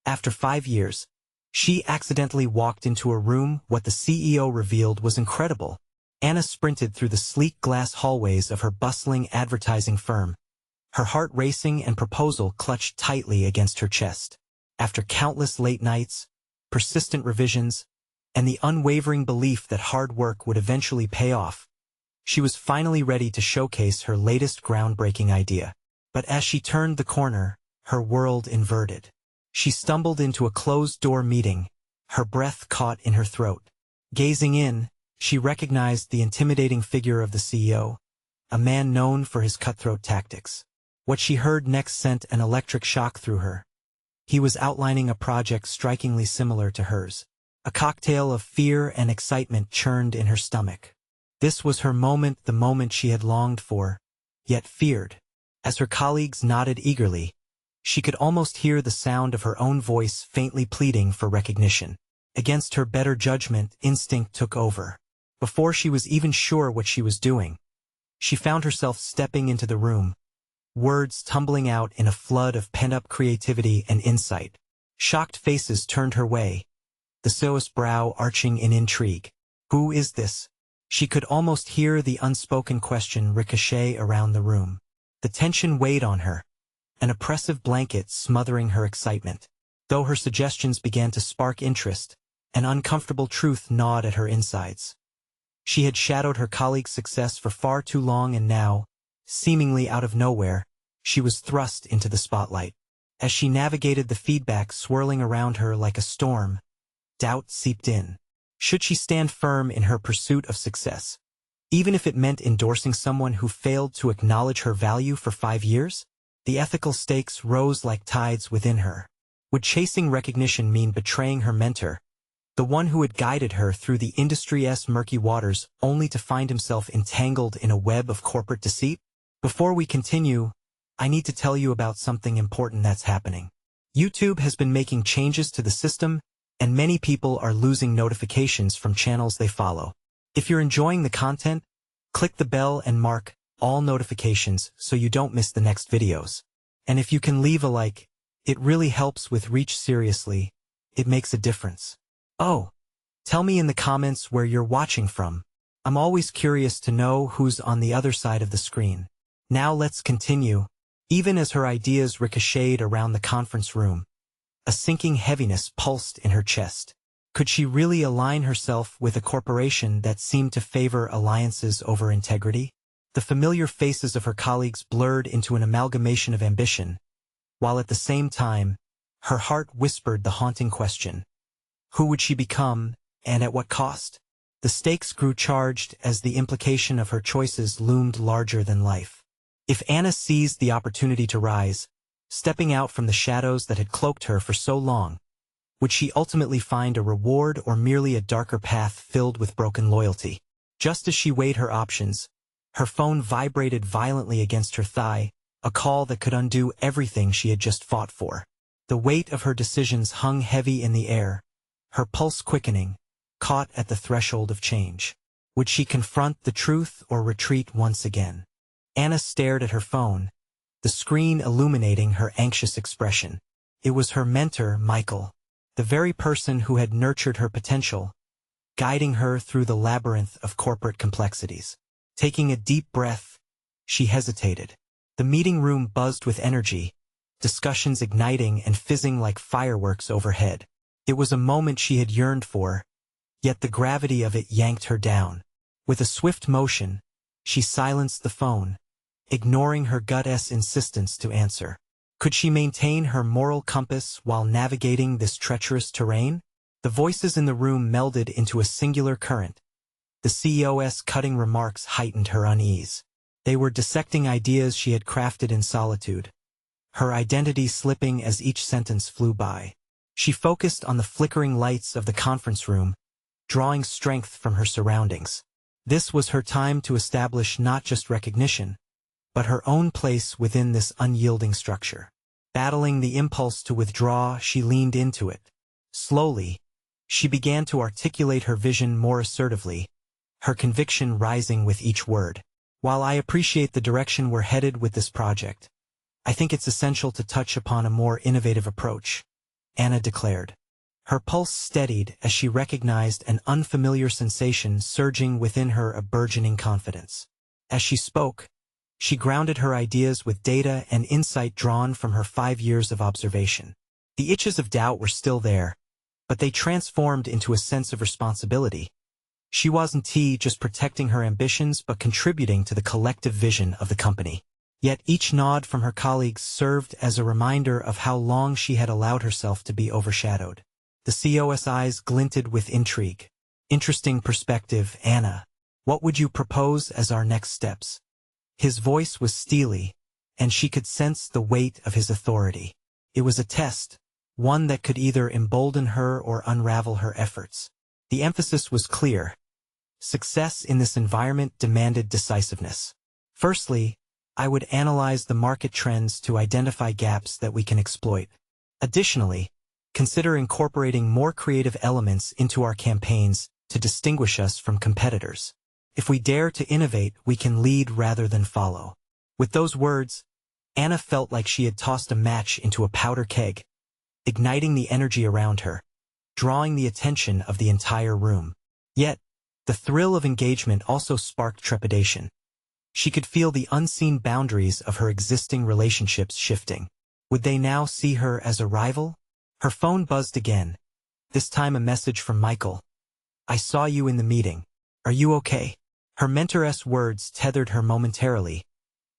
After 5 years, she accidentally walked into a room. What the CEO revealed was incredible. Anna sprinted through the sleek glass hallways of her bustling advertising firm, her heart racing and proposal clutched tightly against her chest. After countless late nights, persistent revisions, and the unwavering belief that hard work would eventually pay off, she was finally ready to showcase her latest groundbreaking idea. But as she turned the corner, her world inverted. She stumbled into a closed-door meeting, her breath caught in her throat. Gazing in, she recognized the intimidating figure of the CEO, a man known for his cutthroat tactics. What she heard next sent an electric shock through her. He was outlining a project strikingly similar to hers. A cocktail of fear and excitement churned in her stomach. This was her moment, the moment she had longed for, yet feared. As her colleagues nodded eagerly, she could almost hear the sound of her own voice faintly pleading for recognition. Against her better judgment, instinct took over. Before she was even sure what she was doing, she found herself stepping into the room, words tumbling out in a flood of pent-up creativity and insight. Shocked faces turned her way, the CEO's brow arching in intrigue. Who is this? She could almost hear the unspoken question ricochet around the room. The tension weighed on her, an oppressive blanket smothering her excitement. Though her suggestions began to spark interest, an uncomfortable truth gnawed at her insides. She had shadowed her colleague's success for far too long, and now, seemingly out of nowhere, she was thrust into the spotlight. As she navigated the feedback swirling around her like a storm, doubt seeped in. Should she stand firm in her pursuit of success, even if it meant endorsing someone who failed to acknowledge her value for 5 years? The ethical stakes rose like tides within her. Would chasing recognition mean betraying her mentor, the one who had guided her through the industry's murky waters, only to find himself entangled in a web of corporate deceit? Before we continue, I need to tell you about something important that's happening. YouTube has been making changes to the system, and many people are losing notifications from channels they follow. If you're enjoying the content, click the bell and mark all notifications so you don't miss the next videos. And if you can leave a like, it really helps with reach. Seriously, it makes a difference. Oh, tell me in the comments where you're watching from. I'm always curious to know who's on the other side of the screen. Now let's continue. Even as her ideas ricocheted around the conference room, a sinking heaviness pulsed in her chest. Could she really align herself with a corporation that seemed to favor alliances over integrity? The familiar faces of her colleagues blurred into an amalgamation of ambition, while at the same time, her heart whispered the haunting question: who would she become, and at what cost? The stakes grew charged as the implication of her choices loomed larger than life. If Anna seized the opportunity to rise, stepping out from the shadows that had cloaked her for so long, would she ultimately find a reward or merely a darker path filled with broken loyalty? Just as she weighed her options, her phone vibrated violently against her thigh, a call that could undo everything she had just fought for. The weight of her decisions hung heavy in the air, her pulse quickening, caught at the threshold of change. Would she confront the truth or retreat once again? Anna stared at her phone, the screen illuminating her anxious expression. It was her mentor, Michael, the very person who had nurtured her potential, guiding her through the labyrinth of corporate complexities. Taking a deep breath, she hesitated. The meeting room buzzed with energy, discussions igniting and fizzing like fireworks overhead. It was a moment she had yearned for, yet the gravity of it yanked her down. With a swift motion, she silenced the phone, ignoring her gut's insistence to answer. Could she maintain her moral compass while navigating this treacherous terrain? The voices in the room melded into a singular current. The CEO's cutting remarks heightened her unease. They were dissecting ideas she had crafted in solitude, her identity slipping as each sentence flew by. She focused on the flickering lights of the conference room, drawing strength from her surroundings. This was her time to establish not just recognition, but her own place within this unyielding structure. Battling the impulse to withdraw, she leaned into it. Slowly, she began to articulate her vision more assertively, her conviction rising with each word. While I appreciate the direction we're headed with this project, I think it's essential to touch upon a more innovative approach. Anna declared. Her pulse steadied as she recognized an unfamiliar sensation surging within her, a burgeoning confidence. As she spoke, she grounded her ideas with data and insight drawn from her 5 years of observation. The itches of doubt were still there, but they transformed into a sense of responsibility. She wasn't just protecting her ambitions but contributing to the collective vision of the company. Yet each nod from her colleagues served as a reminder of how long she had allowed herself to be overshadowed. The CO's eyes glinted with intrigue. Interesting perspective, Anna. What would you propose as our next steps? His voice was steely, and she could sense the weight of his authority. It was a test, one that could either embolden her or unravel her efforts. The emphasis was clear. Success in this environment demanded decisiveness. Firstly, I would analyze the market trends to identify gaps that we can exploit. Additionally, consider incorporating more creative elements into our campaigns to distinguish us from competitors. If we dare to innovate, we can lead rather than follow. With those words, Anna felt like she had tossed a match into a powder keg, igniting the energy around her, drawing the attention of the entire room. Yet, the thrill of engagement also sparked trepidation. She could feel the unseen boundaries of her existing relationships shifting. Would they now see her as a rival? Her phone buzzed again, this time a message from Michael. I saw you in the meeting. Are you okay? Her mentor's words tethered her momentarily,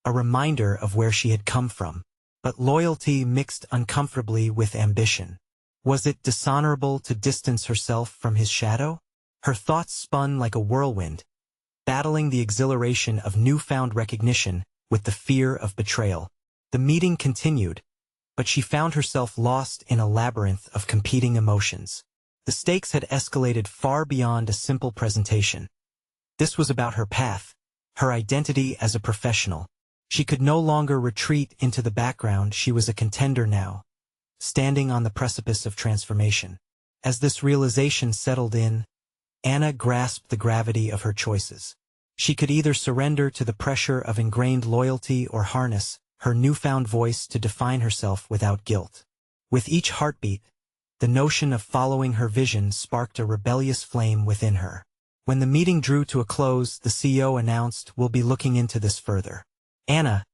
a reminder of where she had come from. But loyalty mixed uncomfortably with ambition. Was it dishonorable to distance herself from his shadow? Her thoughts spun like a whirlwind, battling the exhilaration of newfound recognition with the fear of betrayal. The meeting continued, but she found herself lost in a labyrinth of competing emotions. The stakes had escalated far beyond a simple presentation. This was about her path, her identity as a professional. She could no longer retreat into the background. She was a contender now, standing on the precipice of transformation. As this realization settled in, Anna grasped the gravity of her choices. She could either surrender to the pressure of ingrained loyalty or harness her newfound voice to define herself without guilt. With each heartbeat, the notion of following her vision sparked a rebellious flame within her. When the meeting drew to a close, the CEO announced, "We'll be looking into this further. Anna,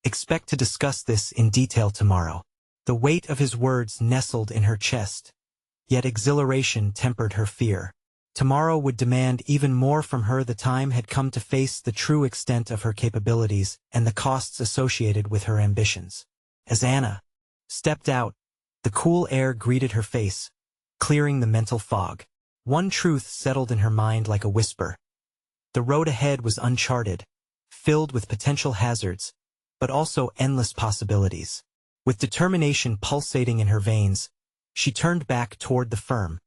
expect to discuss this in detail tomorrow." The weight of his words nestled in her chest, yet exhilaration tempered her fear. Tomorrow would demand even more from her. The time had come to face the true extent of her capabilities and the costs associated with her ambitions. As Anna stepped out, the cool air greeted her face, clearing the mental fog. One truth settled in her mind like a whisper. The road ahead was uncharted, filled with potential hazards, but also endless possibilities. With determination pulsating in her veins, she turned back toward the firm,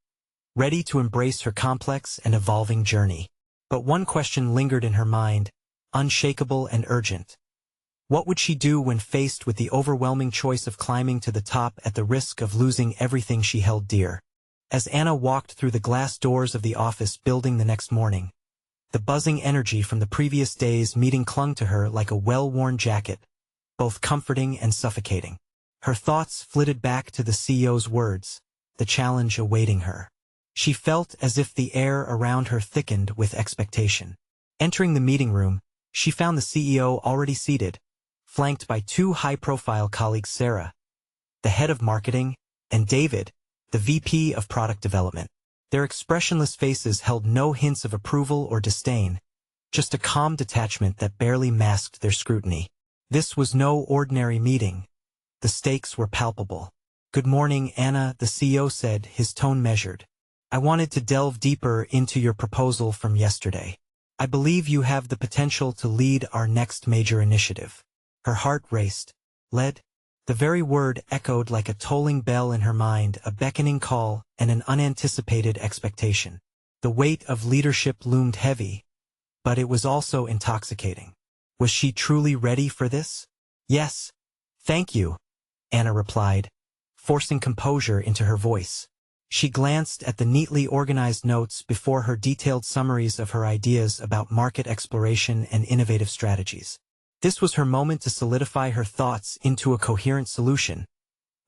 ready to embrace her complex and evolving journey. But one question lingered in her mind, unshakable and urgent. What would she do when faced with the overwhelming choice of climbing to the top at the risk of losing everything she held dear? As Anna walked through the glass doors of the office building the next morning, the buzzing energy from the previous day's meeting clung to her like a well-worn jacket, both comforting and suffocating. Her thoughts flitted back to the CEO's words, the challenge awaiting her. She felt as if the air around her thickened with expectation. Entering the meeting room, she found the CEO already seated, flanked by 2 high-profile colleagues, Sarah, the head of marketing, and David, the VP of product development. Their expressionless faces held no hints of approval or disdain, just a calm detachment that barely masked their scrutiny. This was no ordinary meeting. The stakes were palpable. "Good morning, Anna," the CEO said, his tone measured. "I wanted to delve deeper into your proposal from yesterday. I believe you have the potential to lead our next major initiative." Her heart raced. Led? The very word echoed like a tolling bell in her mind, a beckoning call and an unanticipated expectation. The weight of leadership loomed heavy, but it was also intoxicating. Was she truly ready for this? "Yes, thank you," Anna replied, forcing composure into her voice. She glanced at the neatly organized notes before her, detailed summaries of her ideas about market exploration and innovative strategies. This was her moment to solidify her thoughts into a coherent solution,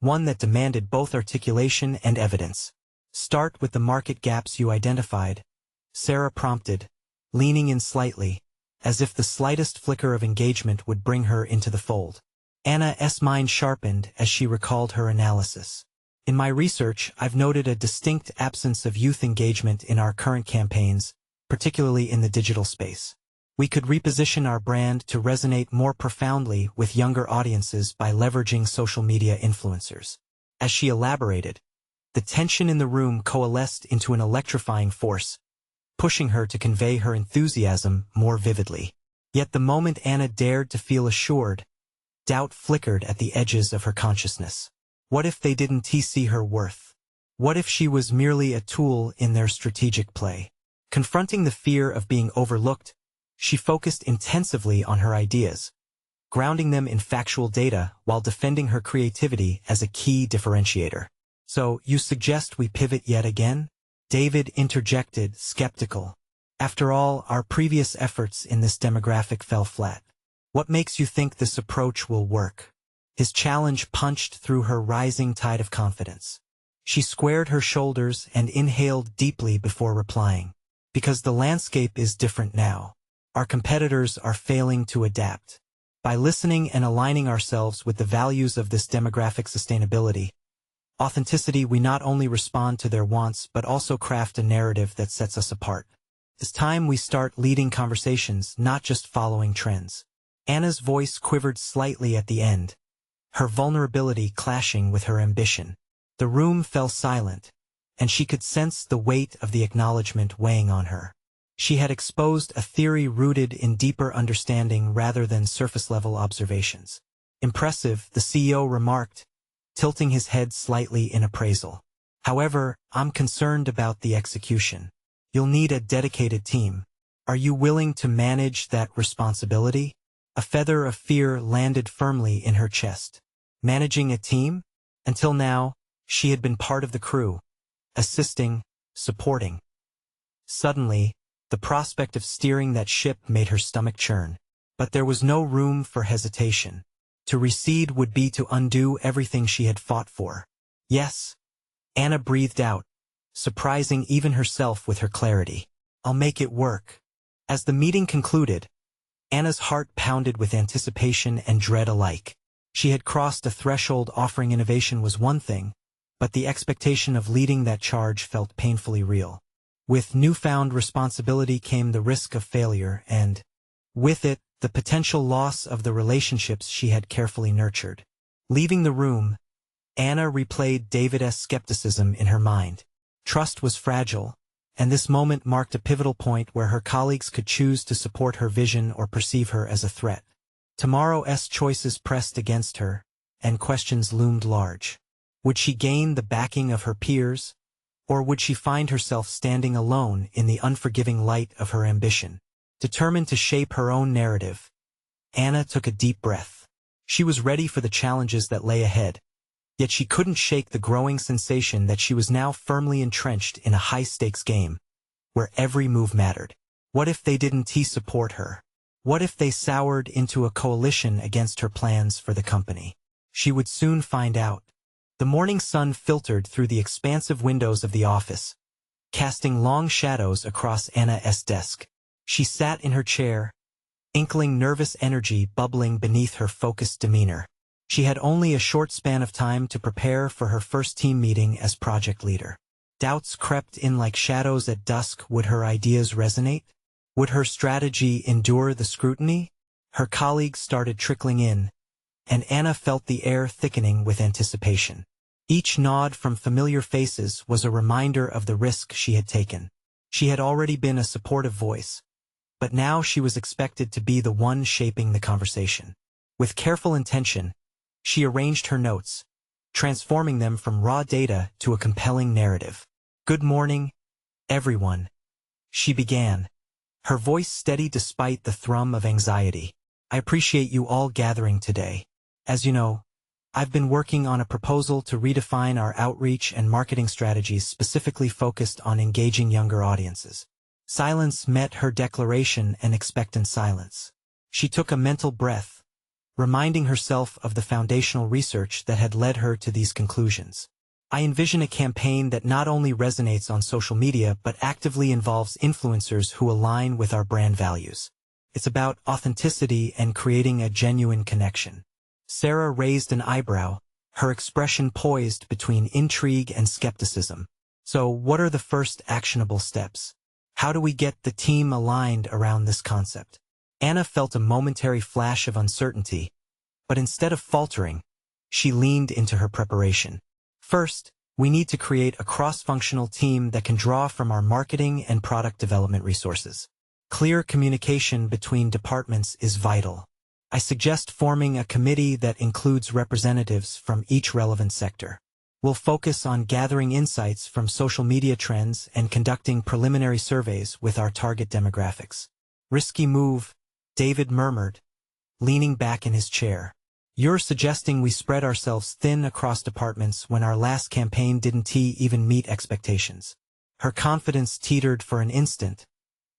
one that demanded both articulation and evidence. "Start with the market gaps you identified," Sarah prompted, leaning in slightly, as if the slightest flicker of engagement would bring her into the fold. Anna's mind sharpened as she recalled her analysis. "In my research, I've noted a distinct absence of youth engagement in our current campaigns, particularly in the digital space. We could reposition our brand to resonate more profoundly with younger audiences by leveraging social media influencers." As she elaborated, the tension in the room coalesced into an electrifying force, pushing her to convey her enthusiasm more vividly. Yet the moment Anna dared to feel assured, doubt flickered at the edges of her consciousness. What if they didn't see her worth? What if she was merely a tool in their strategic play? Confronting the fear of being overlooked, she focused intensively on her ideas, grounding them in factual data while defending her creativity as a key differentiator. "So, you suggest we pivot yet again?" David interjected, skeptical. "After all, our previous efforts in this demographic fell flat. What makes you think this approach will work?" His challenge punched through her rising tide of confidence. She squared her shoulders and inhaled deeply before replying. "Because the landscape is different now. Our competitors are failing to adapt. By listening and aligning ourselves with the values of this demographic sustainability, authenticity, we not only respond to their wants but also craft a narrative that sets us apart. It's time we start leading conversations, not just following trends." Anna's voice quivered slightly at the end, her vulnerability clashing with her ambition. The room fell silent, and she could sense the weight of the acknowledgement weighing on her. She had exposed a theory rooted in deeper understanding rather than surface-level observations. "Impressive," the CEO remarked, tilting his head slightly in appraisal. "However, I'm concerned about the execution. You'll need a dedicated team. Are you willing to manage that responsibility?" A feather of fear landed firmly in her chest. Managing a team? Until now, she had been part of the crew, assisting, supporting. Suddenly, the prospect of steering that ship made her stomach churn. But there was no room for hesitation. To recede would be to undo everything she had fought for. "Yes," Anna breathed out, surprising even herself with her clarity. "I'll make it work." As the meeting concluded, Anna's heart pounded with anticipation and dread alike. She had crossed a threshold. Offering innovation was one thing, but the expectation of leading that charge felt painfully real. With newfound responsibility came the risk of failure and, with it, the potential loss of the relationships she had carefully nurtured. Leaving the room, Anna replayed David's skepticism in her mind. Trust was fragile, and this moment marked a pivotal point where her colleagues could choose to support her vision or perceive her as a threat. Tomorrow's choices pressed against her, and questions loomed large. Would she gain the backing of her peers, or would she find herself standing alone in the unforgiving light of her ambition? Determined to shape her own narrative, Anna took a deep breath. She was ready for the challenges that lay ahead, yet she couldn't shake the growing sensation that she was now firmly entrenched in a high-stakes game, where every move mattered. What if they didn't support her? What if they soured into a coalition against her plans for the company? She would soon find out. The morning sun filtered through the expansive windows of the office, casting long shadows across Anna's desk. She sat in her chair, inkling nervous energy bubbling beneath her focused demeanor. She had only a short span of time to prepare for her first team meeting as project leader. Doubts crept in like shadows at dusk. Would her ideas resonate? Would her strategy endure the scrutiny? Her colleagues started trickling in, and Anna felt the air thickening with anticipation. Each nod from familiar faces was a reminder of the risk she had taken. She had already been a supportive voice, but now she was expected to be the one shaping the conversation. With careful intention, she arranged her notes, transforming them from raw data to a compelling narrative. "Good morning, everyone," she began, her voice steady despite the thrum of anxiety. "I appreciate you all gathering today. As you know, I've been working on a proposal to redefine our outreach and marketing strategies specifically focused on engaging younger audiences." Silence met her declaration, an expectant silence. She took a mental breath, reminding herself of the foundational research that had led her to these conclusions. I envision a campaign that not only resonates on social media but actively involves influencers who align with our brand values. It's about authenticity and creating a genuine connection. Sarah raised an eyebrow, her expression poised between intrigue and skepticism. So, what are the first actionable steps? How do we get the team aligned around this concept? Anna felt a momentary flash of uncertainty, but instead of faltering, she leaned into her preparation. First, we need to create a cross-functional team that can draw from our marketing and product development resources. Clear communication between departments is vital. I suggest forming a committee that includes representatives from each relevant sector. We'll focus on gathering insights from social media trends and conducting preliminary surveys with our target demographics. Risky move, David murmured, leaning back in his chair. You're suggesting we spread ourselves thin across departments when our last campaign didn't even meet expectations. Her confidence teetered for an instant,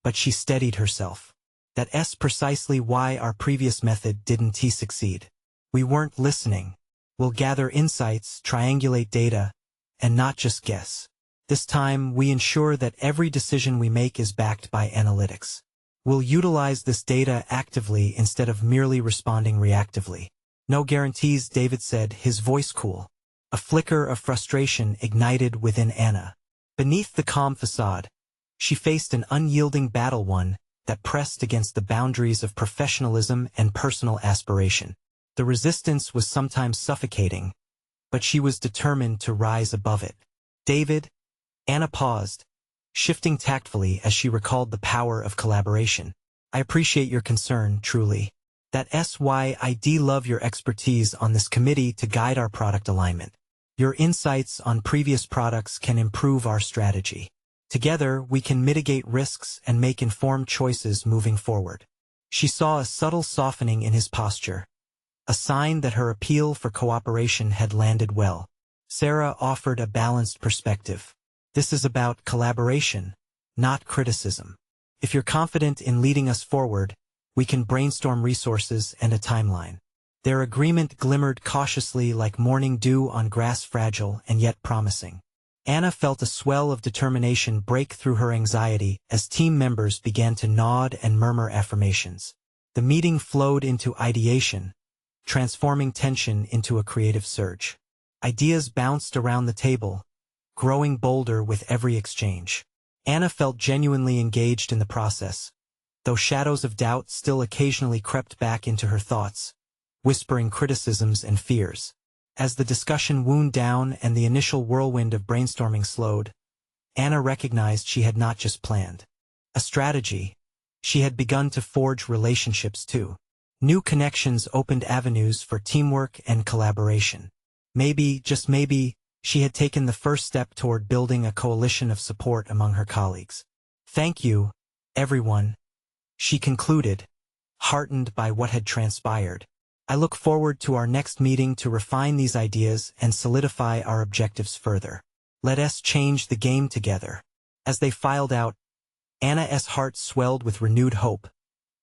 but she steadied herself. That's precisely why our previous method didn't succeed. We weren't listening. We'll gather insights, triangulate data, and not just guess. This time, we ensure that every decision we make is backed by analytics. We'll utilize this data actively instead of merely responding reactively. No guarantees, David said, his voice cool. A flicker of frustration ignited within Anna. Beneath the calm facade, she faced an unyielding battle, one that pressed against the boundaries of professionalism and personal aspiration. The resistance was sometimes suffocating, but she was determined to rise above it. David, Anna paused, shifting tactfully as she recalled the power of collaboration. I appreciate your concern, truly. That's why I love your expertise on this committee to guide our product alignment. Your insights on previous products can improve our strategy. Together, we can mitigate risks and make informed choices moving forward. She saw a subtle softening in his posture, a sign that her appeal for cooperation had landed well. Sarah offered a balanced perspective. This is about collaboration, not criticism. If you're confident in leading us forward, we can brainstorm resources and a timeline. Their agreement glimmered cautiously like morning dew on grass, fragile and yet promising. Anna felt a swell of determination break through her anxiety as team members began to nod and murmur affirmations. The meeting flowed into ideation, transforming tension into a creative surge. Ideas bounced around the table, growing bolder with every exchange. Anna felt genuinely engaged in the process, though shadows of doubt still occasionally crept back into her thoughts, whispering criticisms and fears. As the discussion wound down and the initial whirlwind of brainstorming slowed, Anna recognized she had not just planned a strategy, she had begun to forge relationships too. New connections opened avenues for teamwork and collaboration. Maybe, just maybe, she had taken the first step toward building a coalition of support among her colleagues. Thank you, everyone, she concluded, heartened by what had transpired. I look forward to our next meeting to refine these ideas and solidify our objectives further. Let us change the game together. As they filed out, Anna's heart swelled with renewed hope,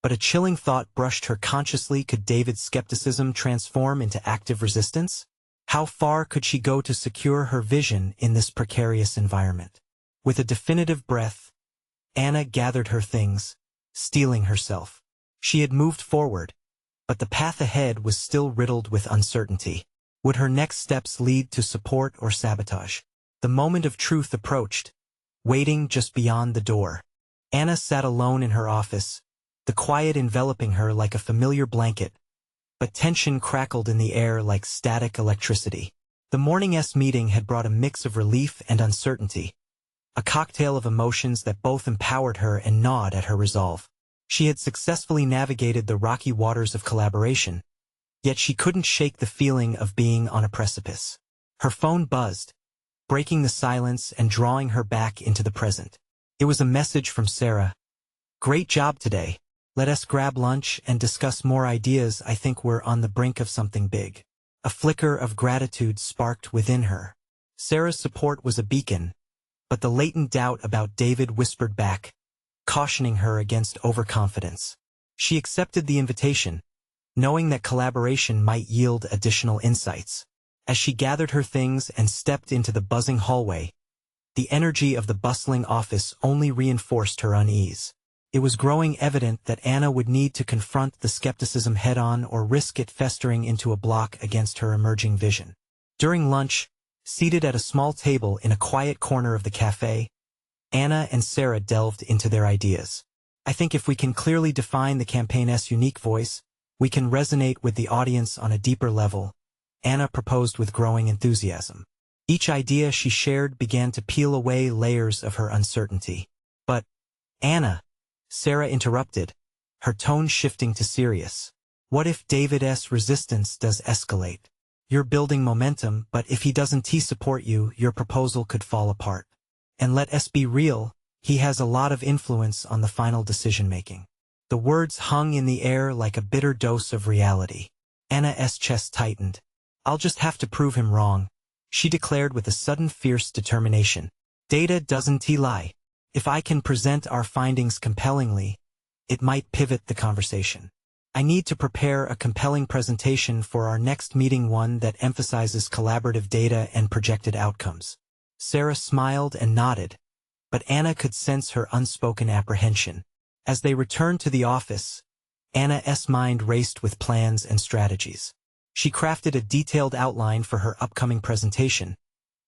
but a chilling thought brushed her consciously. Could David's skepticism transform into active resistance? How far could she go to secure her vision in this precarious environment? With a definitive breath, Anna gathered her things, steeling herself. She had moved forward, but the path ahead was still riddled with uncertainty. Would her next steps lead to support or sabotage? The moment of truth approached, waiting just beyond the door. Anna sat alone in her office, the quiet enveloping her like a familiar blanket, but tension crackled in the air like static electricity. The morning's meeting had brought a mix of relief and uncertainty, a cocktail of emotions that both empowered her and gnawed at her resolve. She had successfully navigated the rocky waters of collaboration, yet she couldn't shake the feeling of being on a precipice. Her phone buzzed, breaking the silence and drawing her back into the present. It was a message from Sarah. Great job today. Let us grab lunch and discuss more ideas. I think we're on the brink of something big. A flicker of gratitude sparked within her. Sarah's support was a beacon, but the latent doubt about David whispered back, cautioning her against overconfidence. She accepted the invitation, knowing that collaboration might yield additional insights. As she gathered her things and stepped into the buzzing hallway, the energy of the bustling office only reinforced her unease. It was growing evident that Anna would need to confront the skepticism head-on or risk it festering into a block against her emerging vision. During lunch, seated at a small table in a quiet corner of the cafe, Anna and Sarah delved into their ideas. I think if we can clearly define the campaign's unique voice, we can resonate with the audience on a deeper level, Anna proposed with growing enthusiasm. Each idea she shared began to peel away layers of her uncertainty. But, Anna, Sarah interrupted, her tone shifting to serious. What if David's resistance does escalate? You're building momentum, but if he doesn't support you, your proposal could fall apart. And let us be real, he has a lot of influence on the final decision-making. The words hung in the air like a bitter dose of reality. Anna's chest tightened. I'll just have to prove him wrong, she declared with a sudden fierce determination. Data doesn't lie. If I can present our findings compellingly, it might pivot the conversation. I need to prepare a compelling presentation for our next meeting, one that emphasizes collaborative data and projected outcomes. Sarah smiled and nodded, but Anna could sense her unspoken apprehension. As they returned to the office, Anna's mind raced with plans and strategies. She crafted a detailed outline for her upcoming presentation,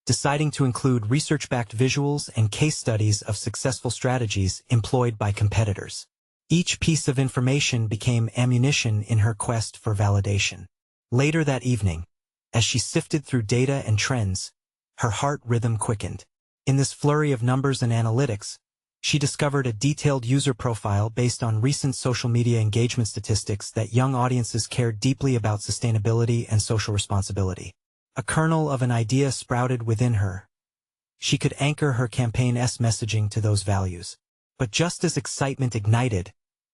deciding to include research-backed visuals and case studies of successful strategies employed by competitors. Each piece of information became ammunition in her quest for validation. Later that evening, as she sifted through data and trends, her heart rhythm quickened. In this flurry of numbers and analytics, she discovered a detailed user profile based on recent social media engagement statistics that young audiences cared deeply about sustainability and social responsibility. A kernel of an idea sprouted within her. She could anchor her campaign's messaging to those values. But just as excitement ignited,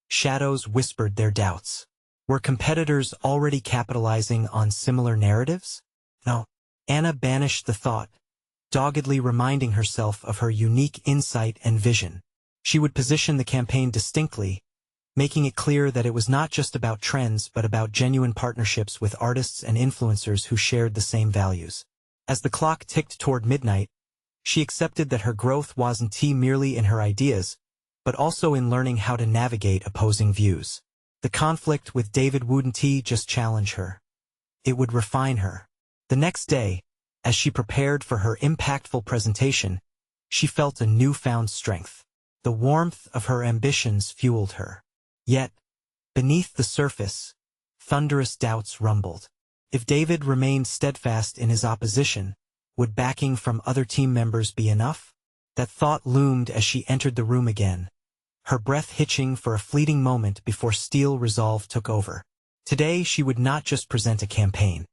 shadows whispered their doubts. Were competitors already capitalizing on similar narratives? No. Anna banished the thought, doggedly reminding herself of her unique insight and vision. She would position the campaign distinctly, making it clear that it was not just about trends but about genuine partnerships with artists and influencers who shared the same values. As the clock ticked toward midnight, she accepted that her growth wasn't merely in her ideas, but also in learning how to navigate opposing views. The conflict with David wouldn't just challenge her. It would refine her. The next day, as she prepared for her impactful presentation, she felt a newfound strength. The warmth of her ambitions fueled her. Yet, beneath the surface, thunderous doubts rumbled. If David remained steadfast in his opposition, would backing from other team members be enough? That thought loomed as she entered the room again, her breath hitching for a fleeting moment before steel resolve took over. Today she would not just present a campaign.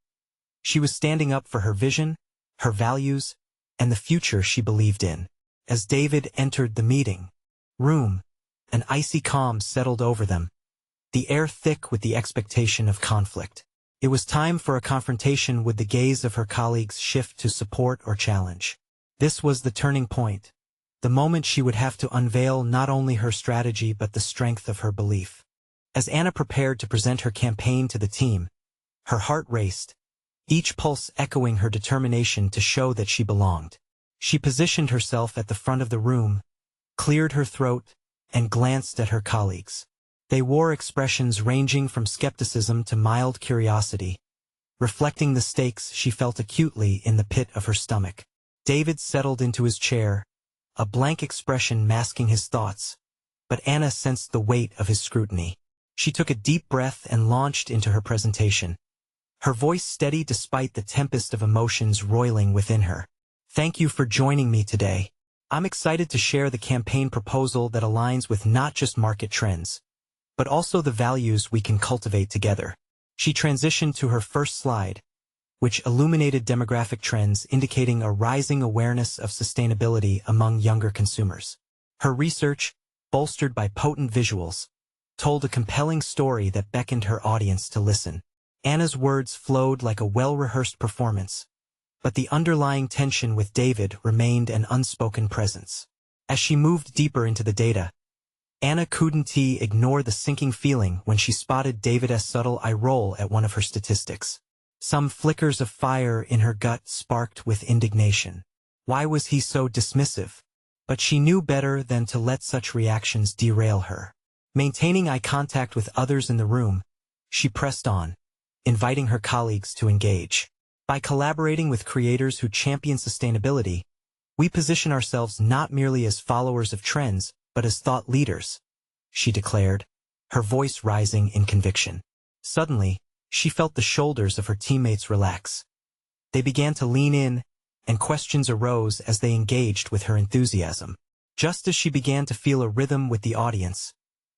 She was standing up for her vision, her values, and the future she believed in. As David entered the meeting room, an icy calm settled over them, the air thick with the expectation of conflict. It was time for a confrontation. Would the gaze of her colleagues shift to support or challenge? This was the turning point, the moment she would have to unveil not only her strategy but the strength of her belief. As Anna prepared to present her campaign to the team, her heart raced, each pulse echoing her determination to show that she belonged. She positioned herself at the front of the room, cleared her throat, and glanced at her colleagues. They wore expressions ranging from skepticism to mild curiosity, reflecting the stakes she felt acutely in the pit of her stomach. David settled into his chair, a blank expression masking his thoughts, but Anna sensed the weight of his scrutiny. She took a deep breath and launched into her presentation, her voice steady despite the tempest of emotions roiling within her. Thank you for joining me today. I'm excited to share the campaign proposal that aligns with not just market trends, but also the values we can cultivate together. She transitioned to her first slide, which illuminated demographic trends indicating a rising awareness of sustainability among younger consumers. Her research, bolstered by potent visuals, told a compelling story that beckoned her audience to listen. Anna's words flowed like a well-rehearsed performance, but the underlying tension with David remained an unspoken presence. As she moved deeper into the data, Anna couldn't ignore the sinking feeling when she spotted David's subtle eye roll at one of her statistics. Some flickers of fire in her gut sparked with indignation. Why was he so dismissive? But she knew better than to let such reactions derail her. Maintaining eye contact with others in the room, she pressed on, inviting her colleagues to engage. By collaborating with creators who champion sustainability, we position ourselves not merely as followers of trends, but as thought leaders, she declared, her voice rising in conviction. Suddenly, she felt the shoulders of her teammates relax. They began to lean in, and questions arose as they engaged with her enthusiasm. Just as she began to feel a rhythm with the audience,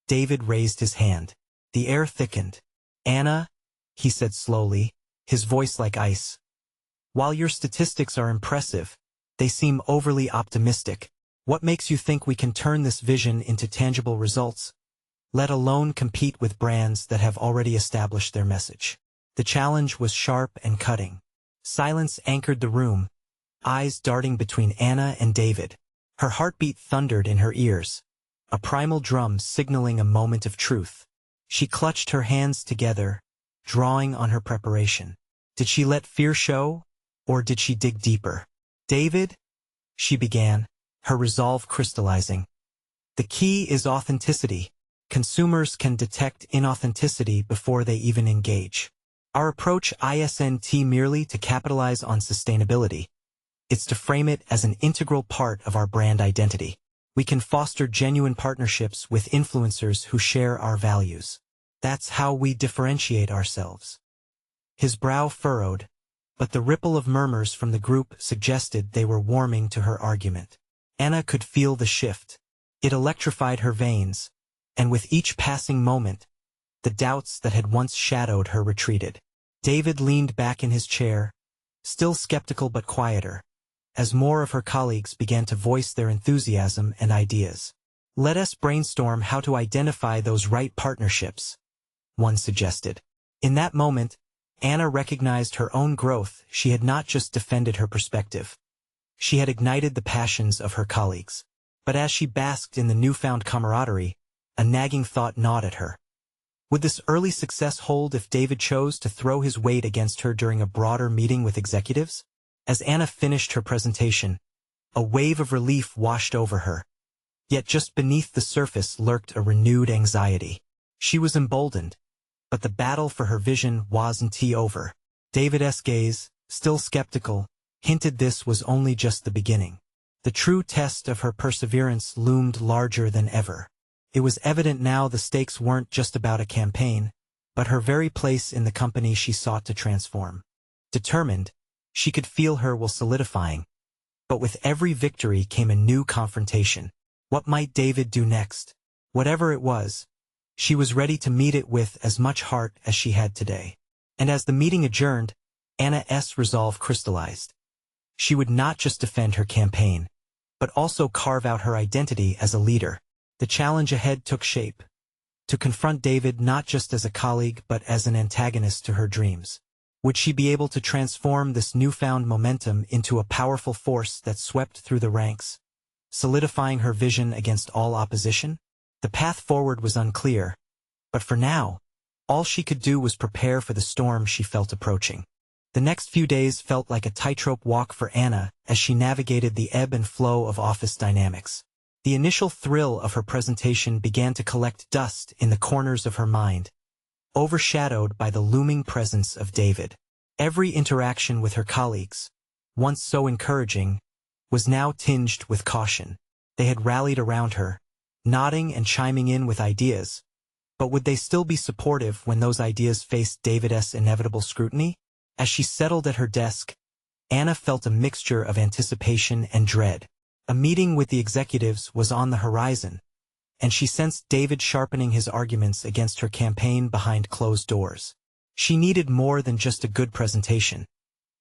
David raised his hand. The air thickened. "Anna," he said slowly, his voice like ice. "While your statistics are impressive, they seem overly optimistic. What makes you think we can turn this vision into tangible results, let alone compete with brands that have already established their message?" The challenge was sharp and cutting. Silence anchored the room, eyes darting between Anna and David. Her heartbeat thundered in her ears, a primal drum signaling a moment of truth. She clutched her hands together, drawing on her preparation. Did she let fear show, or did she dig deeper? "David," she began, her resolve crystallizing. "The key is authenticity. Consumers can detect inauthenticity before they even engage. Our approach isn't merely to capitalize on sustainability. It's to frame it as an integral part of our brand identity. We can foster genuine partnerships with influencers who share our values. That's how we differentiate ourselves." His brow furrowed, but the ripple of murmurs from the group suggested they were warming to her argument. Anna could feel the shift. It electrified her veins, and with each passing moment, the doubts that had once shadowed her retreated. David leaned back in his chair, still skeptical but quieter, as more of her colleagues began to voice their enthusiasm and ideas. "Let us brainstorm how to identify those right partnerships," one suggested. In that moment, Anna recognized her own growth. She had not just defended her perspective. She had ignited the passions of her colleagues. But as she basked in the newfound camaraderie, a nagging thought gnawed at her. Would this early success hold if David chose to throw his weight against her during a broader meeting with executives? As Anna finished her presentation, a wave of relief washed over her. Yet just beneath the surface lurked a renewed anxiety. She was emboldened, but the battle for her vision wasn't over. David's gaze, still skeptical, hinted this was only just the beginning. The true test of her perseverance loomed larger than ever. It was evident now the stakes weren't just about a campaign, but her very place in the company she sought to transform. Determined, she could feel her will solidifying. But with every victory came a new confrontation. What might David do next? Whatever it was, she was ready to meet it with as much heart as she had today. And as the meeting adjourned, Anna's resolve crystallized. She would not just defend her campaign, but also carve out her identity as a leader. The challenge ahead took shape. To confront David not just as a colleague but as an antagonist to her dreams. Would she be able to transform this newfound momentum into a powerful force that swept through the ranks, solidifying her vision against all opposition? The path forward was unclear, but for now, all she could do was prepare for the storm she felt approaching. The next few days felt like a tightrope walk for Anna as she navigated the ebb and flow of office dynamics. The initial thrill of her presentation began to collect dust in the corners of her mind, overshadowed by the looming presence of David. Every interaction with her colleagues, once so encouraging, was now tinged with caution. They had rallied around her, nodding and chiming in with ideas, but would they still be supportive when those ideas faced David's inevitable scrutiny? As she settled at her desk, Anna felt a mixture of anticipation and dread. A meeting with the executives was on the horizon, and she sensed David sharpening his arguments against her campaign behind closed doors. She needed more than just a good presentation.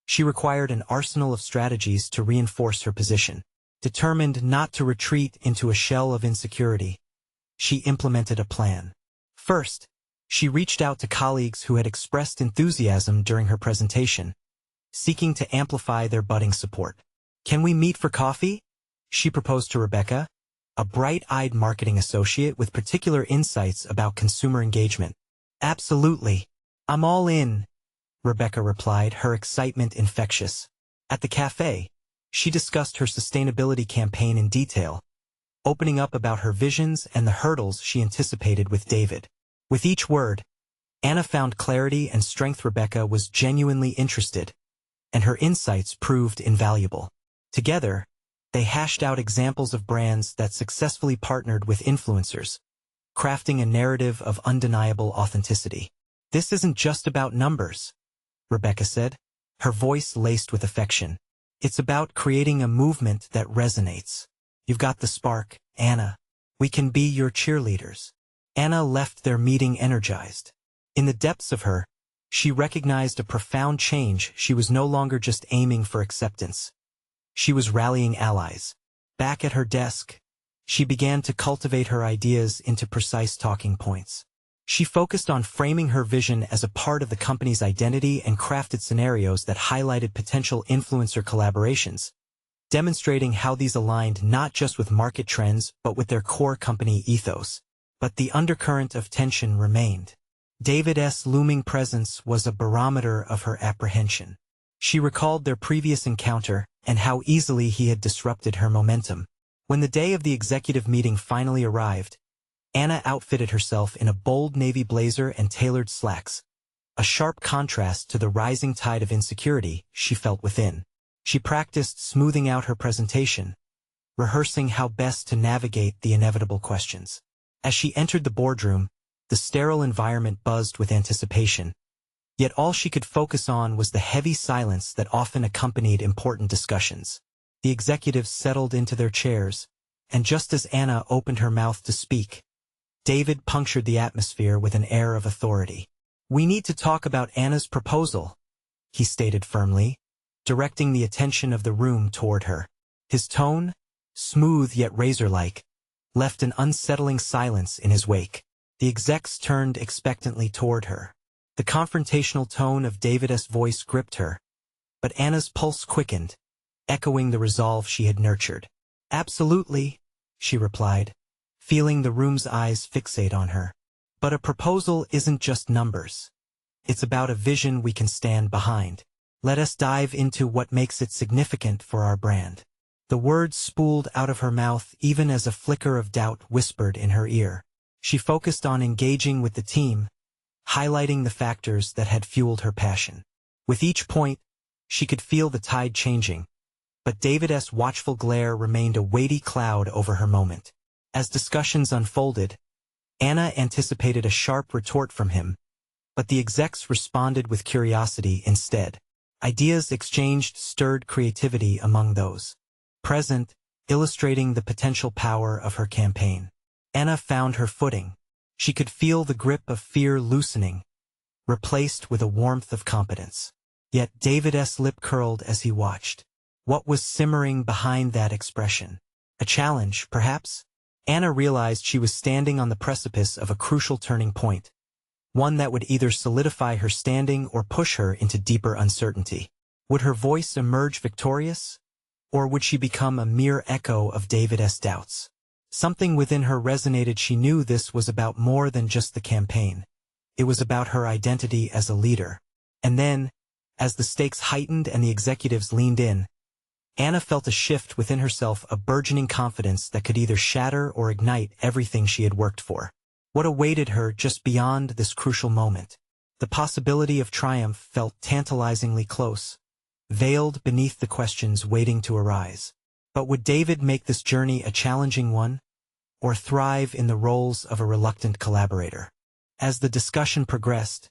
She required an arsenal of strategies to reinforce her position. Determined not to retreat into a shell of insecurity, she implemented a plan. First, she reached out to colleagues who had expressed enthusiasm during her presentation, seeking to amplify their budding support. "Can we meet for coffee?" she proposed to Rebecca, a bright-eyed marketing associate with particular insights about consumer engagement. Absolutely. I'm all in, Rebecca replied, her excitement infectious. At the cafe, she discussed her sustainability campaign in detail, opening up about her visions and the hurdles she anticipated with David. With each word, Anna found clarity and strength. Rebecca was genuinely interested, and her insights proved invaluable. Together, they hashed out examples of brands that successfully partnered with influencers, crafting a narrative of undeniable authenticity. This isn't just about numbers, Rebecca said, her voice laced with affection. It's about creating a movement that resonates. You've got the spark, Anna. We can be your cheerleaders. Anna left their meeting energized. In the depths of her, she recognized a profound change. She was no longer just aiming for acceptance. She was rallying allies. Back at her desk, she began to cultivate her ideas into precise talking points. She focused on framing her vision as a part of the company's identity and crafted scenarios that highlighted potential influencer collaborations, demonstrating how these aligned not just with market trends but with their core company ethos. But the undercurrent of tension remained. David's looming presence was a barometer of her apprehension. She recalled their previous encounter and how easily he had disrupted her momentum. When the day of the executive meeting finally arrived, Anna outfitted herself in a bold navy blazer and tailored slacks, a sharp contrast to the rising tide of insecurity she felt within. She practiced smoothing out her presentation, rehearsing how best to navigate the inevitable questions. As she entered the boardroom, the sterile environment buzzed with anticipation, yet all she could focus on was the heavy silence that often accompanied important discussions. The executives settled into their chairs, and just as Anna opened her mouth to speak, David punctured the atmosphere with an air of authority. "We need to talk about Anna's proposal," he stated firmly, directing the attention of the room toward her. His tone, smooth yet razor-like, left an unsettling silence in his wake. The execs turned expectantly toward her. The confrontational tone of David's voice gripped her, but Anna's pulse quickened, echoing the resolve she had nurtured. "Absolutely," she replied, feeling the room's eyes fixate on her. "But a proposal isn't just numbers. It's about a vision we can stand behind. Let us dive into what makes it significant for our brand." The words spooled out of her mouth even as a flicker of doubt whispered in her ear. She focused on engaging with the team, highlighting the factors that had fueled her passion. With each point, she could feel the tide changing, but David's watchful glare remained a weighty cloud over her moment. As discussions unfolded, Anna anticipated a sharp retort from him, but the execs responded with curiosity instead. Ideas exchanged stirred creativity among those present, illustrating the potential power of her campaign. Anna found her footing. She could feel the grip of fear loosening, replaced with a warmth of competence. Yet David's lip curled as he watched. What was simmering behind that expression? A challenge, perhaps? Anna realized she was standing on the precipice of a crucial turning point, one that would either solidify her standing or push her into deeper uncertainty. Would her voice emerge victorious? Or would she become a mere echo of David's doubts? Something within her resonated. She knew this was about more than just the campaign. It was about her identity as a leader. And then, as the stakes heightened and the executives leaned in, Anna felt a shift within herself, a burgeoning confidence that could either shatter or ignite everything she had worked for. What awaited her just beyond this crucial moment? The possibility of triumph felt tantalizingly close, veiled beneath the questions waiting to arise. But would David make this journey a challenging one, or thrive in the roles of a reluctant collaborator? As the discussion progressed,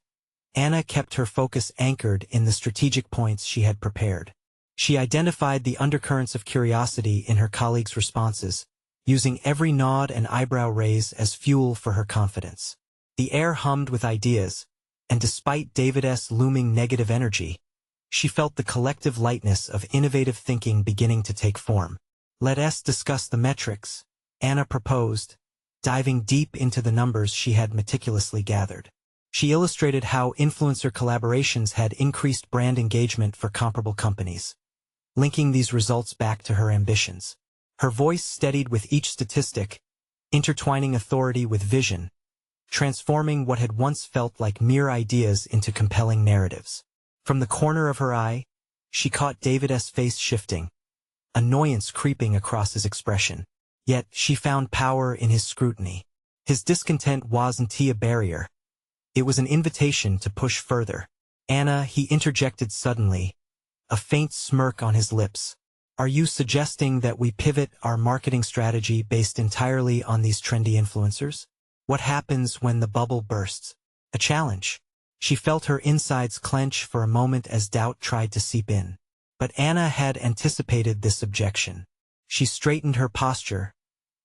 Anna kept her focus anchored in the strategic points she had prepared. She identified the undercurrents of curiosity in her colleagues' responses, using every nod and eyebrow raise as fuel for her confidence. The air hummed with ideas, and despite David's looming negative energy, she felt the collective lightness of innovative thinking beginning to take form. "Let us discuss the metrics," Anna proposed, diving deep into the numbers she had meticulously gathered. She illustrated how influencer collaborations had increased brand engagement for comparable companies, linking these results back to her ambitions. Her voice steadied with each statistic, intertwining authority with vision, transforming what had once felt like mere ideas into compelling narratives. From the corner of her eye, she caught David's face shifting, annoyance creeping across his expression. Yet she found power in his scrutiny. His discontent wasn't a barrier. It was an invitation to push further. "Anna," he interjected suddenly, a faint smirk on his lips. "Are you suggesting that we pivot our marketing strategy based entirely on these trendy influencers? What happens when the bubble bursts?" A challenge. She felt her insides clench for a moment as doubt tried to seep in. But Anna had anticipated this objection. She straightened her posture,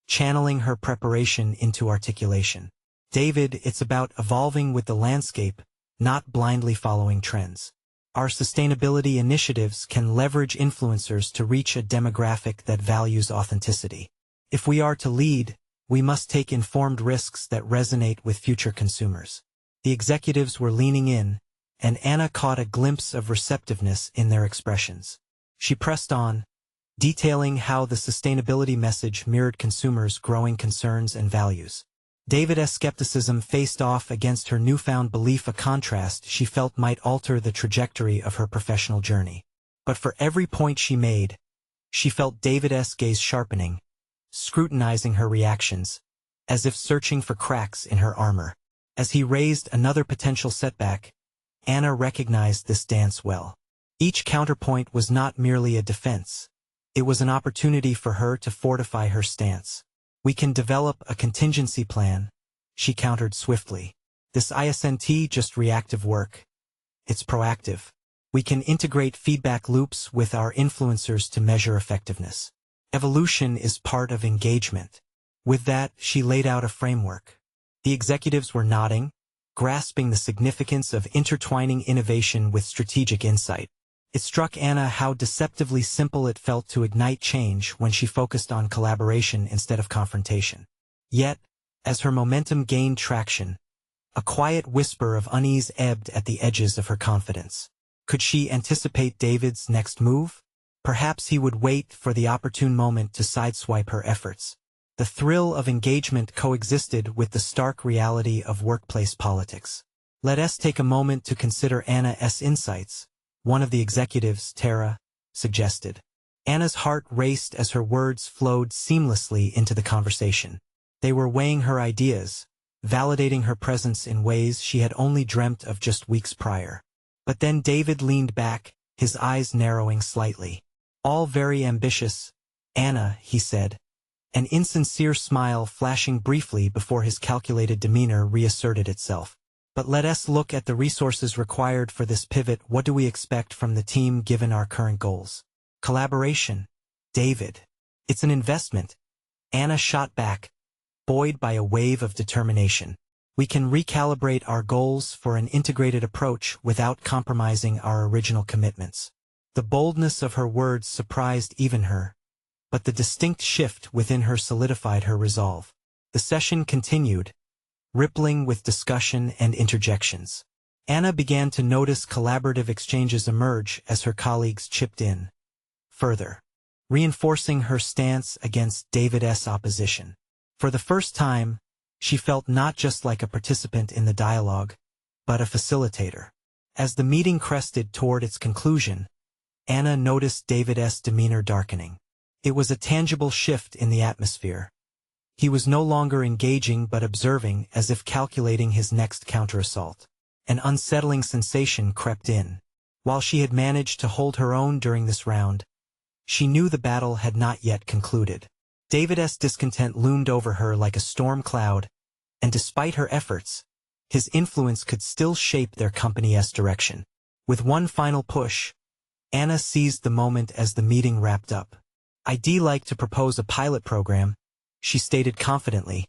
channeling her preparation into articulation. "David, it's about evolving with the landscape, not blindly following trends. Our sustainability initiatives can leverage influencers to reach a demographic that values authenticity. If we are to lead, we must take informed risks that resonate with future consumers." The executives were leaning in, and Anna caught a glimpse of receptiveness in their expressions. She pressed on, detailing how the sustainability message mirrored consumers' growing concerns and values. David's skepticism faced off against her newfound belief, a contrast she felt might alter the trajectory of her professional journey. But for every point she made, she felt David's gaze sharpening, scrutinizing her reactions, as if searching for cracks in her armor. As he raised another potential setback, Anna recognized this dance well. Each counterpoint was not merely a defense. It was an opportunity for her to fortify her stance. "We can develop a contingency plan," she countered swiftly. "This isn't just reactive work. It's proactive. We can integrate feedback loops with our influencers to measure effectiveness. Evolution is part of engagement." With that, she laid out a framework. The executives were nodding, grasping the significance of intertwining innovation with strategic insight. It struck Anna how deceptively simple it felt to ignite change when she focused on collaboration instead of confrontation. Yet, as her momentum gained traction, a quiet whisper of unease ebbed at the edges of her confidence. Could she anticipate David's next move? Perhaps he would wait for the opportune moment to sideswipe her efforts. The thrill of engagement coexisted with the stark reality of workplace politics. "Let us take a moment to consider Anna's insights," one of the executives, Tara, suggested. Anna's heart raced as her words flowed seamlessly into the conversation. They were weighing her ideas, validating her presence in ways she had only dreamt of just weeks prior. But then David leaned back, his eyes narrowing slightly. "All very ambitious, Anna," he said, an insincere smile flashing briefly before his calculated demeanor reasserted itself. "But let us look at the resources required for this pivot. What do we expect from the team given our current goals?" "Collaboration, David. It's an investment," Anna shot back, buoyed by a wave of determination. "We can recalibrate our goals for an integrated approach without compromising our original commitments." The boldness of her words surprised even her, but the distinct shift within her solidified her resolve. The session continued, rippling with discussion and interjections. Anna began to notice collaborative exchanges emerge as her colleagues chipped in, further reinforcing her stance against David's opposition. For the first time, she felt not just like a participant in the dialogue, but a facilitator. As the meeting crested toward its conclusion, Anna noticed David's demeanor darkening. It was a tangible shift in the atmosphere. He was no longer engaging but observing, as if calculating his next counterassault. An unsettling sensation crept in. While she had managed to hold her own during this round, she knew the battle had not yet concluded. David's discontent loomed over her like a storm cloud, and despite her efforts, his influence could still shape their company's direction. With one final push, Anna seized the moment as the meeting wrapped up. "I'd like to propose a pilot program," she stated confidently,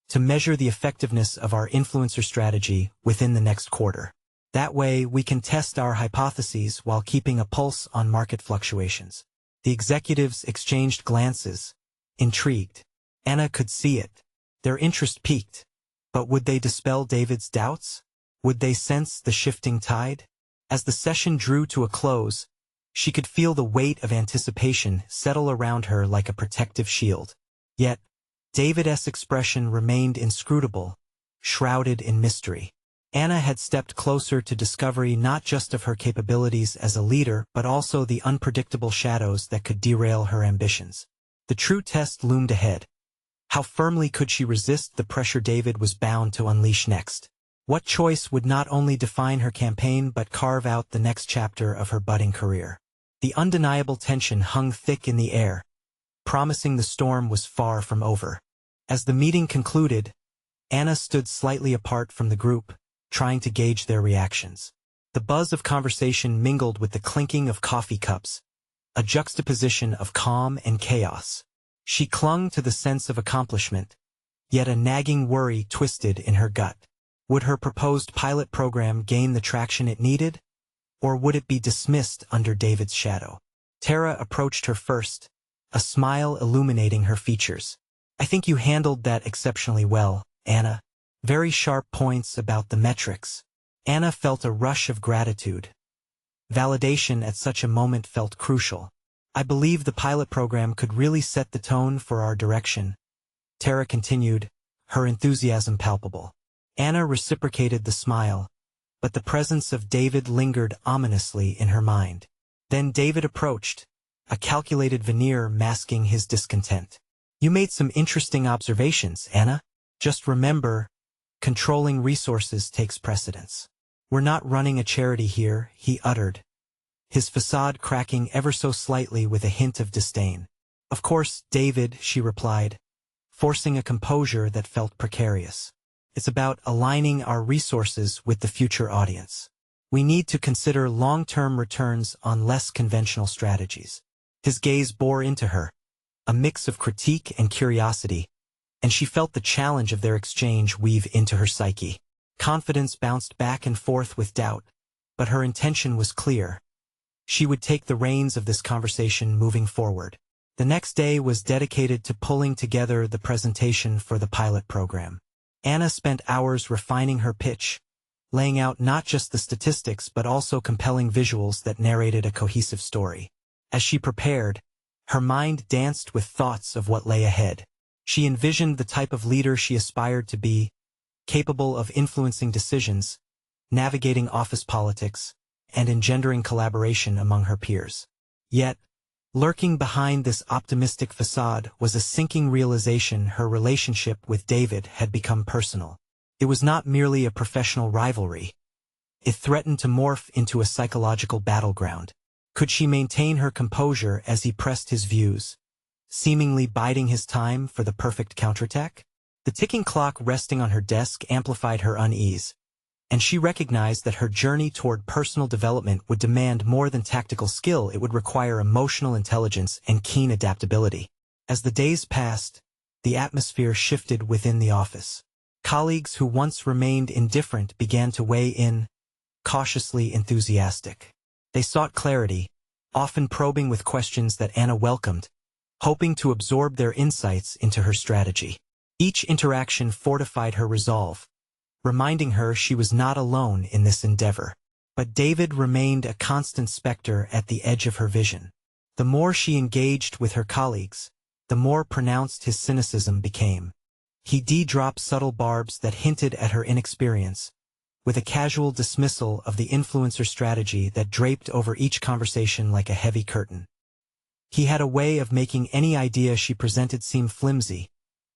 "to measure the effectiveness of our influencer strategy within the next quarter. That way, we can test our hypotheses while keeping a pulse on market fluctuations." The executives exchanged glances, intrigued. Anna could see it. Their interest peaked. But would they dispel David's doubts? Would they sense the shifting tide? As the session drew to a close, She could feel the weight of anticipation settle around her like a protective shield. Yet, David's expression remained inscrutable, shrouded in mystery. Anna had stepped closer to discovery not just of her capabilities as a leader but also the unpredictable shadows that could derail her ambitions. The true test loomed ahead. How firmly could she resist the pressure David was bound to unleash next? What choice would not only define her campaign but carve out the next chapter of her budding career? The undeniable tension hung thick in the air, promising the storm was far from over. As the meeting concluded, Anna stood slightly apart from the group, trying to gauge their reactions. The buzz of conversation mingled with the clinking of coffee cups, a juxtaposition of calm and chaos. She clung to the sense of accomplishment, yet a nagging worry twisted in her gut. Would her proposed pilot program gain the traction it needed, or would it be dismissed under David's shadow? Tara approached her first, a smile illuminating her features. "I think you handled that exceptionally well, Anna. Very sharp points about the metrics." Anna felt a rush of gratitude. Validation at such a moment felt crucial. "I believe the pilot program could really set the tone for our direction," Tara continued, her enthusiasm palpable. Anna reciprocated the smile, but the presence of David lingered ominously in her mind. Then David approached, a calculated veneer masking his discontent. "You made some interesting observations, Anna. Just remember, controlling resources takes precedence. We're not running a charity here," he uttered, his facade cracking ever so slightly with a hint of disdain. "Of course, David," she replied, forcing a composure that felt precarious. "It's about aligning our resources with the future audience. We need to consider long-term returns on less conventional strategies." His gaze bore into her, a mix of critique and curiosity, and she felt the challenge of their exchange weave into her psyche. Confidence bounced back and forth with doubt, but her intention was clear. She would take the reins of this conversation moving forward. The next day was dedicated to pulling together the presentation for the pilot program. Anna spent hours refining her pitch, laying out not just the statistics but also compelling visuals that narrated a cohesive story. As she prepared, her mind danced with thoughts of what lay ahead. She envisioned the type of leader she aspired to be, capable of influencing decisions, navigating office politics, and engendering collaboration among her peers. Yet, lurking behind this optimistic facade was a sinking realization her relationship with David had become personal. It was not merely a professional rivalry. It threatened to morph into a psychological battleground. Could she maintain her composure as he pressed his views, seemingly biding his time for the perfect counterattack? The ticking clock resting on her desk amplified her unease, and she recognized that her journey toward personal development would demand more than tactical skill. It would require emotional intelligence and keen adaptability. As the days passed, the atmosphere shifted within the office. Colleagues who once remained indifferent began to weigh in, cautiously enthusiastic. They sought clarity, often probing with questions that Anna welcomed, hoping to absorb their insights into her strategy. Each interaction fortified her resolve, reminding her she was not alone in this endeavor. But David remained a constant specter at the edge of her vision. The more she engaged with her colleagues, the more pronounced his cynicism became. He dropped subtle barbs that hinted at her inexperience, with a casual dismissal of the influencer strategy that draped over each conversation like a heavy curtain. He had a way of making any idea she presented seem flimsy,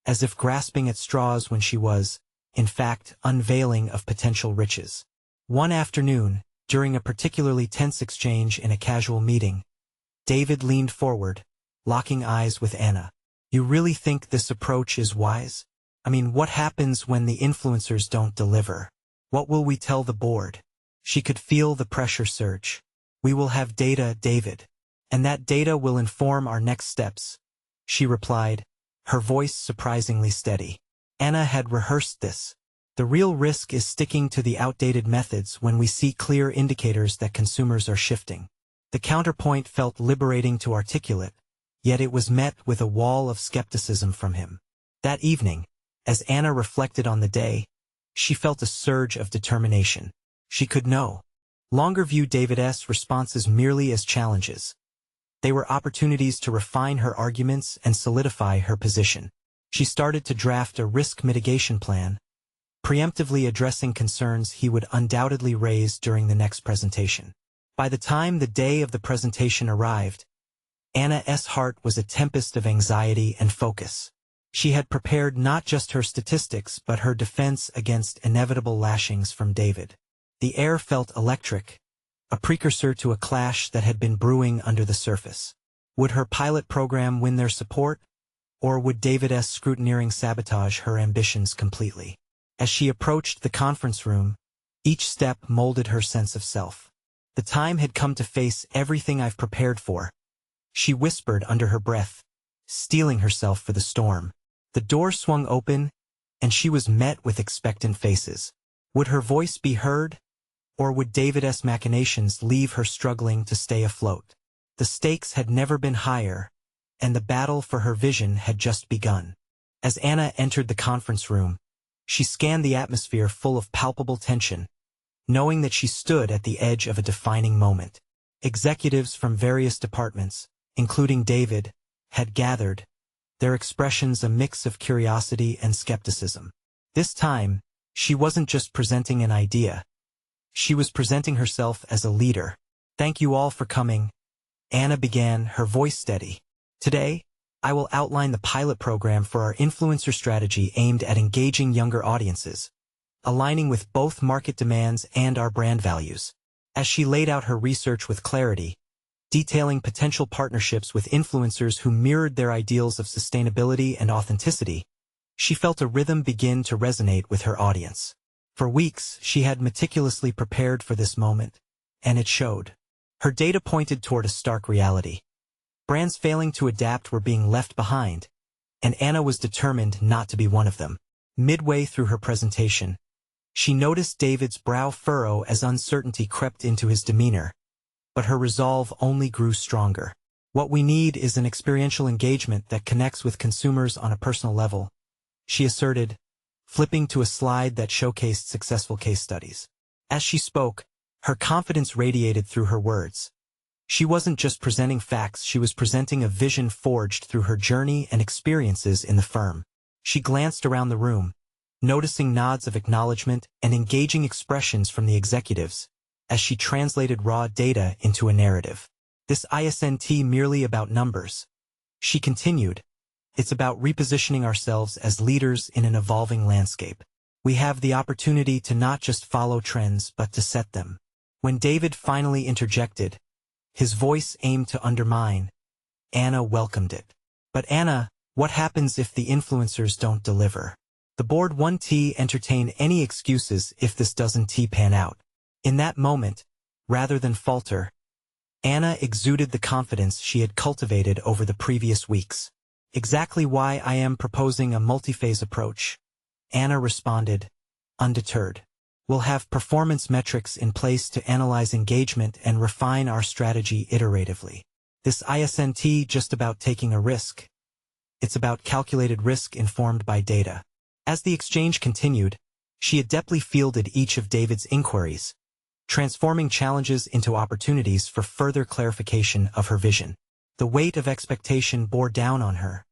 as if grasping at straws when she was, in fact, unveiling of potential riches. One afternoon, during a particularly tense exchange in a casual meeting, David leaned forward, locking eyes with Anna. "You really think this approach is wise? I mean, what happens when the influencers don't deliver? What will we tell the board?" She could feel the pressure surge. "We will have data, David, and that data will inform our next steps," she replied, her voice surprisingly steady. Anna had rehearsed this. The real risk is sticking to the outdated methods when we see clear indicators that consumers are shifting. The counterpoint felt liberating to articulate, yet it was met with a wall of skepticism from him. That evening, as Anna reflected on the day, she felt a surge of determination. She could know. longer view David's responses merely as challenges. They were opportunities to refine her arguments and solidify her position. She started to draft a risk mitigation plan, preemptively addressing concerns he would undoubtedly raise during the next presentation. By the time the day of the presentation arrived, Anna's heart was a tempest of anxiety and focus. She had prepared not just her statistics but her defense against inevitable lashings from David. The air felt electric, a precursor to a clash that had been brewing under the surface. Would her pilot program win their support, or would David's scrutineering sabotage her ambitions completely? As she approached the conference room, each step molded her sense of self. The time had come to face everything I've prepared for, she whispered under her breath, steeling herself for the storm. The door swung open, and she was met with expectant faces. Would her voice be heard, or would David's machinations leave her struggling to stay afloat? The stakes had never been higher, and the battle for her vision had just begun. As Anna entered the conference room, she scanned the atmosphere full of palpable tension, knowing that she stood at the edge of a defining moment. Executives from various departments, including David, had gathered, their expressions a mix of curiosity and skepticism. This time, she wasn't just presenting an idea. She was presenting herself as a leader. "Thank you all for coming," Anna began, her voice steady. "Today, I will outline the pilot program for our influencer strategy aimed at engaging younger audiences, aligning with both market demands and our brand values." As she laid out her research with clarity, detailing potential partnerships with influencers who mirrored their ideals of sustainability and authenticity, she felt a rhythm begin to resonate with her audience. For weeks, she had meticulously prepared for this moment, and it showed. Her data pointed toward a stark reality. Brands failing to adapt were being left behind, and Anna was determined not to be one of them. Midway through her presentation, she noticed David's brow furrow as uncertainty crept into his demeanor, but her resolve only grew stronger. "What we need is an experiential engagement that connects with consumers on a personal level," she asserted, flipping to a slide that showcased successful case studies. As she spoke, her confidence radiated through her words. She wasn't just presenting facts, she was presenting a vision forged through her journey and experiences in the firm. She glanced around the room, noticing nods of acknowledgement and engaging expressions from the executives, as she translated raw data into a narrative. "This isn't merely about numbers," she continued. "It's about repositioning ourselves as leaders in an evolving landscape. We have the opportunity to not just follow trends but to set them." When David finally interjected, his voice aimed to undermine, Anna welcomed it. "But Anna, what happens if the influencers don't deliver? The board won't entertain any excuses if this doesn't pan out." In that moment, rather than falter, Anna exuded the confidence she had cultivated over the previous weeks. "Exactly why I am proposing a multi-phase approach," Anna responded, undeterred. "We'll have performance metrics in place to analyze engagement and refine our strategy iteratively. This isn't just about taking a risk. It's about calculated risk informed by data." As the exchange continued, she adeptly fielded each of David's inquiries, transforming challenges into opportunities for further clarification of her vision. The weight of expectation bore down on her,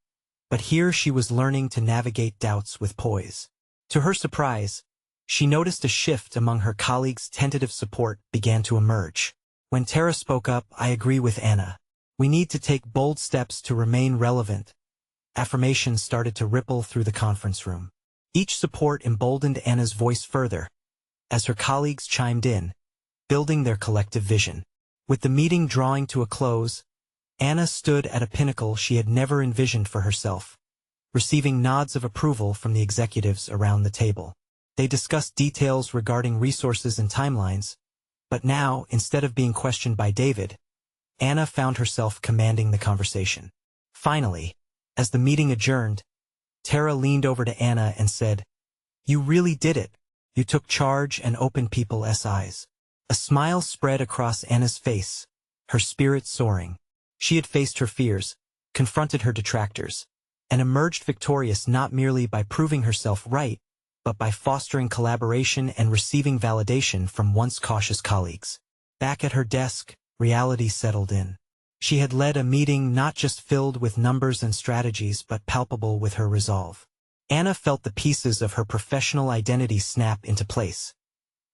but here she was learning to navigate doubts with poise. To her surprise, she noticed a shift among her colleagues' tentative support began to emerge. When Tara spoke up, "I agree with Anna. We need to take bold steps to remain relevant," affirmations started to ripple through the conference room. Each support emboldened Anna's voice further, as her colleagues chimed in, building their collective vision. With the meeting drawing to a close, Anna stood at a pinnacle she had never envisioned for herself, receiving nods of approval from the executives around the table. They discussed details regarding resources and timelines, but now, instead of being questioned by David, Anna found herself commanding the conversation. Finally, as the meeting adjourned, Tara leaned over to Anna and said, "You really did it. You took charge and opened people's eyes." A smile spread across Anna's face, her spirit soaring. She had faced her fears, confronted her detractors, and emerged victorious not merely by proving herself right, but by fostering collaboration and receiving validation from once cautious colleagues. Back at her desk, reality settled in. She had led a meeting not just filled with numbers and strategies but palpable with her resolve. Anna felt the pieces of her professional identity snap into place.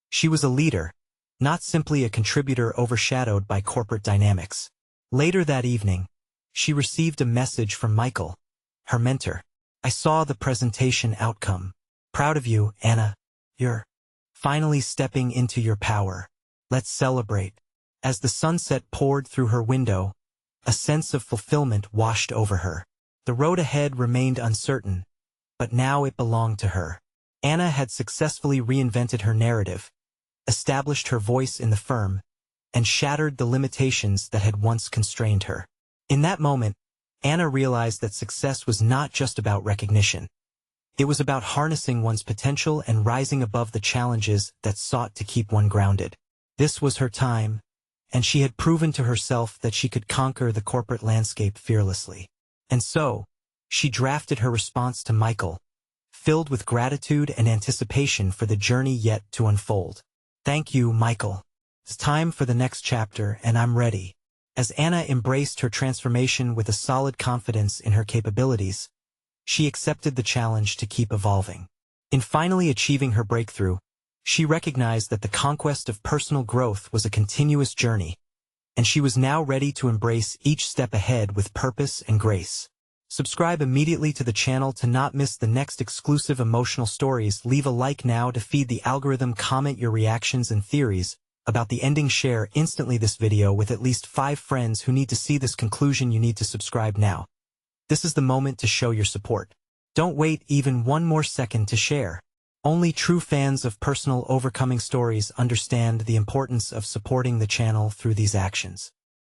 She was a leader, not simply a contributor overshadowed by corporate dynamics. Later that evening, she received a message from Michael, her mentor. "I saw the presentation outcome. Proud of you, Anna. You're finally stepping into your power. Let's celebrate." As the sunset poured through her window, a sense of fulfillment washed over her. The road ahead remained uncertain, but now it belonged to her. Anna had successfully reinvented her narrative, established her voice in the firm, and shattered the limitations that had once constrained her. In that moment, Anna realized that success was not just about recognition. It was about harnessing one's potential and rising above the challenges that sought to keep one grounded. This was her time, and she had proven to herself that she could conquer the corporate landscape fearlessly. And so, she drafted her response to Michael, filled with gratitude and anticipation for the journey yet to unfold. "Thank you, Michael. It's time for the next chapter, and I'm ready." As Anna embraced her transformation with a solid confidence in her capabilities, she accepted the challenge to keep evolving. In finally achieving her breakthrough, she recognized that the conquest of personal growth was a continuous journey, and she was now ready to embrace each step ahead with purpose and grace. Subscribe immediately to the channel to not miss the next exclusive emotional stories. Leave a like now to feed the algorithm. Comment your reactions and theories about the ending. Share instantly this video with at least 5 friends who need to see this conclusion. You need to subscribe now. This is the moment to show your support. Don't wait even one more second to share. Only true fans of personal overcoming stories understand the importance of supporting the channel through these actions.